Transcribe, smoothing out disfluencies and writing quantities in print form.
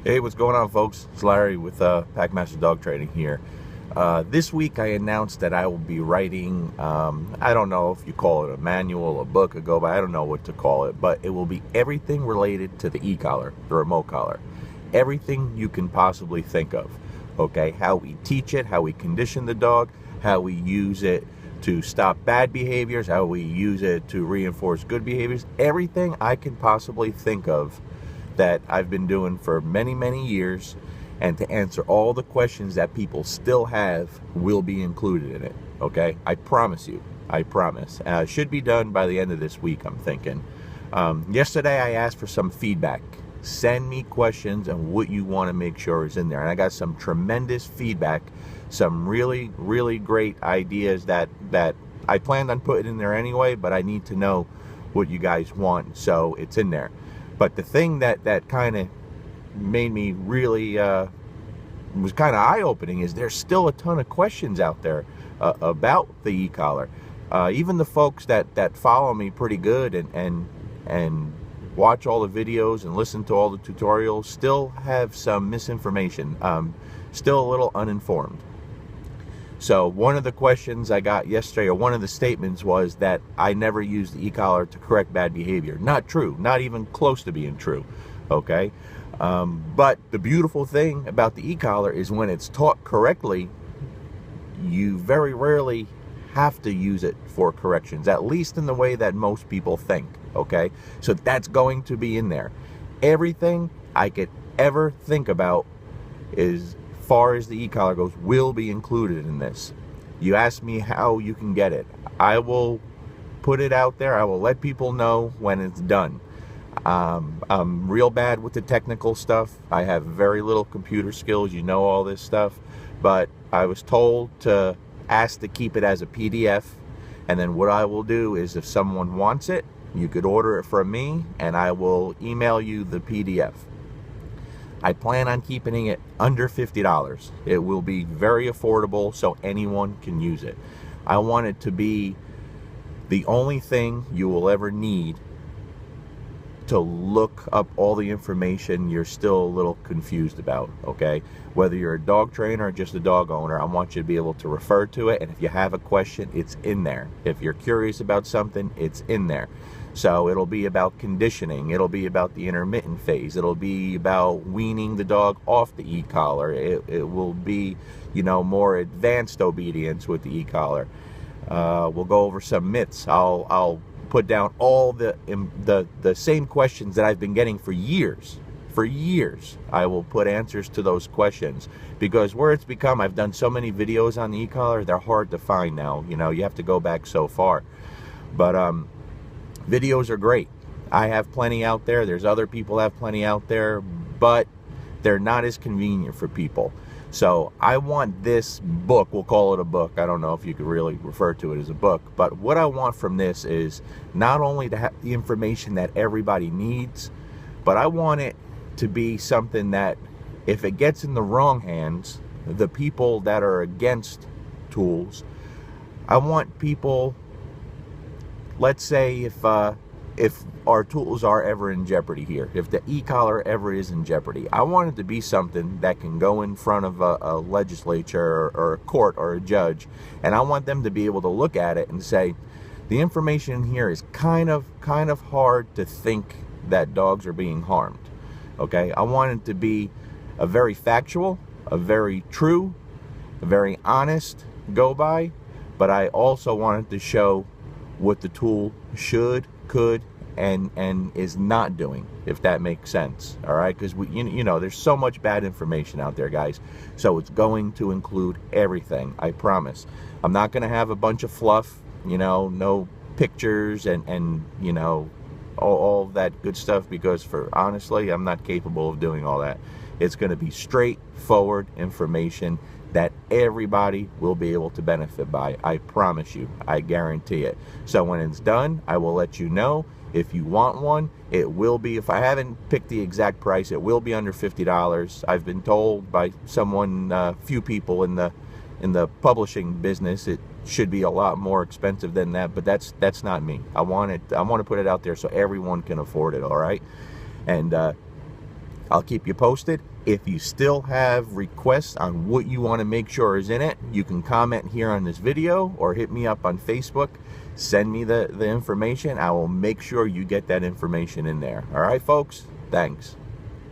Hey, what's going on, folks? It's Larry with Packmaster Dog Training here. This week I announced that I will be writing, I don't know if you call it a manual, a book, a go-by, I don't know what to call it, but it will be everything related to the e-collar, the remote collar. Everything you can possibly think of, okay? How we teach it, how we condition the dog, how we use it to stop bad behaviors, how we use it to reinforce good behaviors, everything I can possibly think of that I've been doing for many, many years, and to answer all the questions that people still have will be included in it, okay? I promise you. I promise. Should be done by the end of this week, I'm thinking. Yesterday I asked for some feedback. Send me questions and what you want to make sure is in there. And I got some tremendous feedback, some really, really great ideas that I planned on putting in there anyway, but I need to know what you guys want, so it's in there. But the thing that kind of made me really, was kind of eye-opening is there's still a ton of questions out there about the e-collar. Even the folks that follow me pretty good and watch all the videos and listen to all the tutorials still have some misinformation, still a little uninformed. So one of the questions I got yesterday, or one of the statements, was that I never use the e-collar to correct bad behavior. Not true. Not even close to being true. Okay? But the beautiful thing about the e-collar is when it's taught correctly, you very rarely have to use it for corrections, at least in the way that most people think. Okay? So that's going to be in there. Everything I could ever think about is far as the e-collar goes will be included in this. You ask me how you can get it. I will put it out there. I will let people know when it's done. I'm real bad with the technical stuff. I have very little computer skills. You know all this stuff. But I was told to ask to keep it as a PDF. And then what I will do is if someone wants it, you could order it from me and I will email you the PDF. I plan on keeping it under $50. It will be very affordable so anyone can use it. I want it to be the only thing you will ever need to look up all the information you're still a little confused about, okay? Whether you're a dog trainer or just a dog owner, I want you to be able to refer to it, and if you have a question, it's in there. If you're curious about something, it's in there. So it'll be about conditioning, it'll be about the intermittent phase, it'll be about weaning the dog off the e-collar, it will be, you know, more advanced obedience with the e-collar. We'll go over some myths. I'll put down all the same questions that I've been getting for years. For years, I will put answers to those questions, because where it's become, I've done so many videos on the e-collar, they're hard to find now. You know, you have to go back so far. But videos are great. I have plenty out there. There's other people have plenty out there, but they're not as convenient for people. So I want this book, we'll call it a book. I don't know if you could really refer to it as a book, but what I want from this is not only to have the information that everybody needs, but I want it to be something that if it gets in the wrong hands, the people that are against tools, I want people, let's say if our tools are ever in jeopardy here, if the e-collar ever is in jeopardy, I want it to be something that can go in front of a legislature or a court or a judge, and I want them to be able to look at it and say, the information here is kind of hard to think that dogs are being harmed. Okay, I want it to be a very factual, a very true, a very honest go-by, but I also want it to show what the tool should, could, and is not doing, if that makes sense. All right, because you know, there's so much bad information out there, guys. So it's going to include everything. I promise. I'm not going to have a bunch of fluff. You know, no pictures and you know, all that good stuff, because honestly, I'm not capable of doing all that. It's going to be straightforward information that everybody will be able to benefit by. I promise you. I guarantee it. So when it's done, I will let you know. If you want one, it will be, if I haven't picked the exact price, it will be under $50. I've been told by someone, few people in the publishing business, it should be a lot more expensive than that, but that's not me. I want to put it out there so everyone can afford it, all right? And I'll keep you posted. If you still have requests on what you want to make sure is in it, you can comment here on this video or hit me up on Facebook. Send me the information. I will make sure you get that information in there. All right, folks? Thanks.